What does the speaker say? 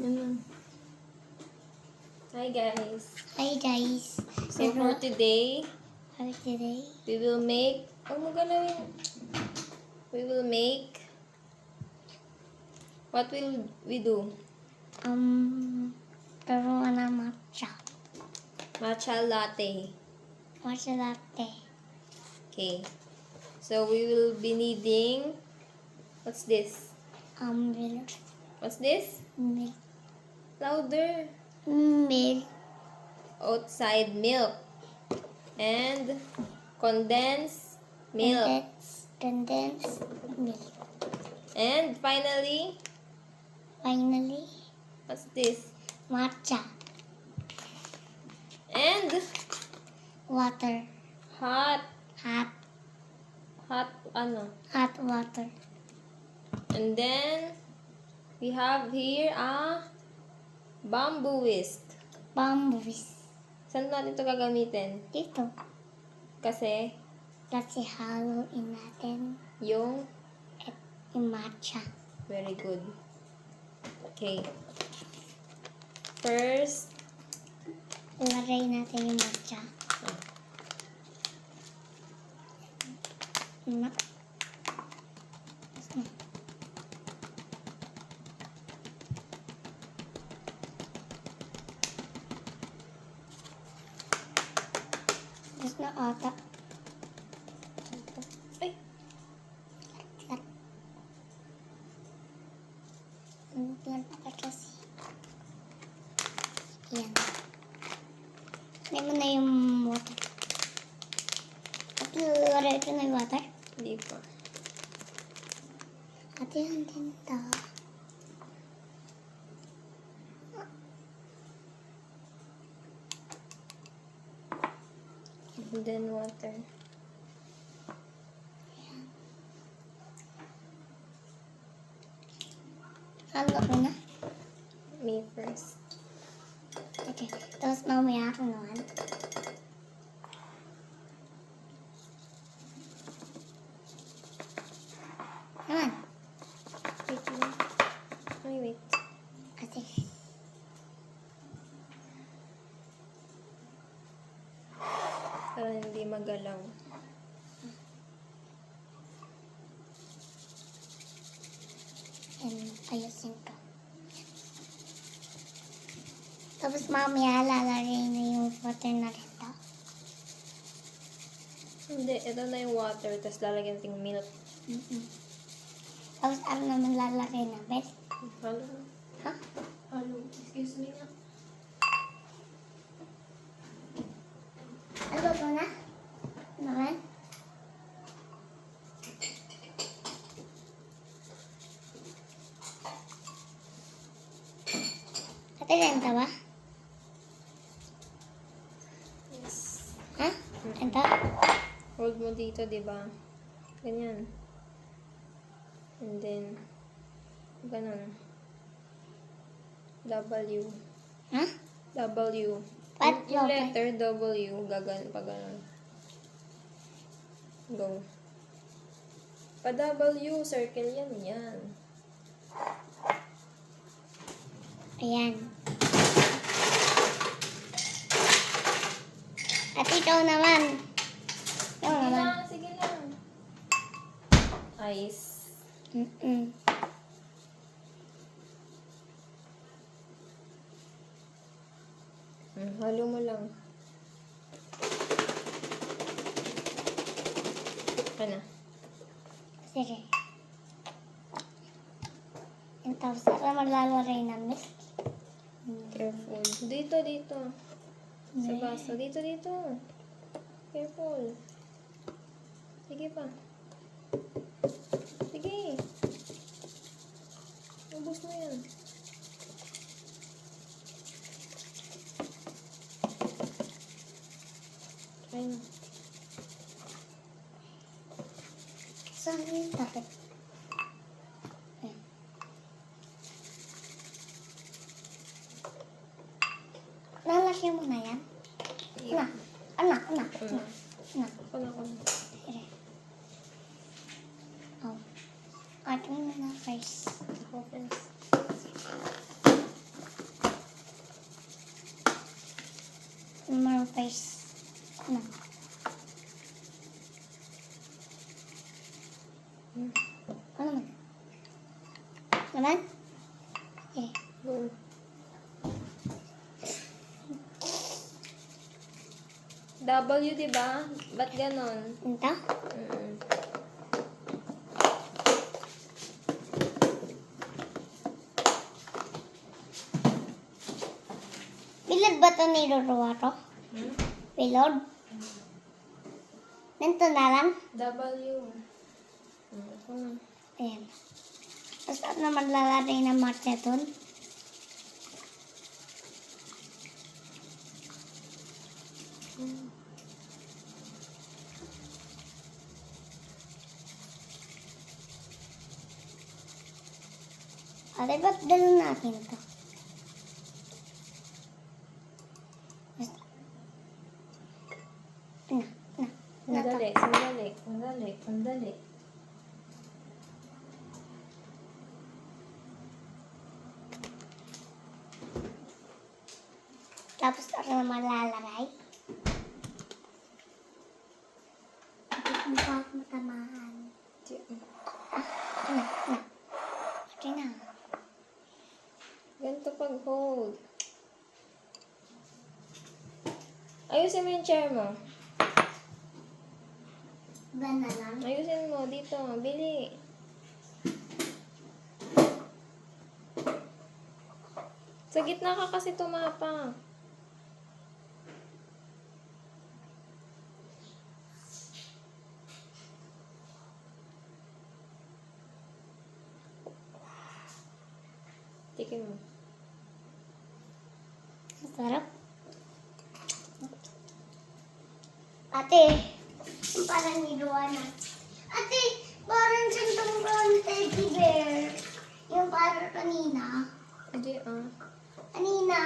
Ano? Hi guys. Hi guys. So for today, we will make, what will we do? Turuan ng matcha. Matcha latte. Matcha latte. Okay. So we will be needing, what's this? Milk. What's this? Milk. Louder. Milk. Outside milk. And condensed milk. Condensed milk. And finally, what's this? Matcha. And Water. hot Hot water. And then we have here a bamboo whisk. Bamboos. Saan natin ito gagamitin? Dito. Kasi Kasi haluin natin yung yung matcha. very good. Okay. First, Ilagay natin yung matcha. Tapos na ata. ay, Yan pa kasi. Yan. Lagay mo na yung water. At lalagay ito na yung water. hindi pa. At yan din ito. And then water. Halo ko na. Me first. Okay. Tapos mamaya ako naman. Naman. Wait lang. Ay, wait. Kasi. Para hindi magalaw. Ayusin ko. Tapos mamaya lalagay na yung water na rito. Hindi, ito na yung water, tapos lalagyan natin yung milk. Tapos ano naman lalagay na, Bet? Halo. Ha? Halo. Excuse me nga. Ano ba na? Naman? Ate renta ba? Yes. Ha? Renta? Hold mo dito, di ba? Ganyan. And then, ganun. W. Ha? W. What Yung W? letter W, pa ganun. Go. Pa W, circle yan, yan. Ayan. At ikaw naman. Ikaw Sige naman. lang, sige lang. Ice. Halo mo lang. Ano? Sige. Yung tapos ako maglalagay ng milk. Careful. Dito, dito. Sa baso. Dito, dito. Careful. Sige pa. Sige. Ubus mo yan. Try na. Saan yung tapos? Ayan. Lalagyan mo na yan? Anak. Ako. Sige. Oh. Atin mo na first. Ako first. yung face. Ano? Ano naman? Naman? Okay. Go. W, di ba? Ba't ganon? Ito? Mm. Bilad ba ito niluruwa to? Hmm? Bilod? Ganito na lang? W. Ito na. Ayan. Basta naman lalagay ng marcha doon. Ate, ba't dalhin natin to? Basta. Na to. Sandali, sandali, sandali, sandali. Tapos ito naman lalagay. Mukha ako matamaan. Na. Ate na. Ganito pag hold. Ayusin mo yung chair mo. Ba na lang? Ayusin mo dito. Bili. Sa gitna ka kasi tumapa. Tikin mo. Sarap. Ate, yung parang niluwa na. Ate, parang siyang tungkol teddy bear. Yung parang kanina. Hindi Kanina.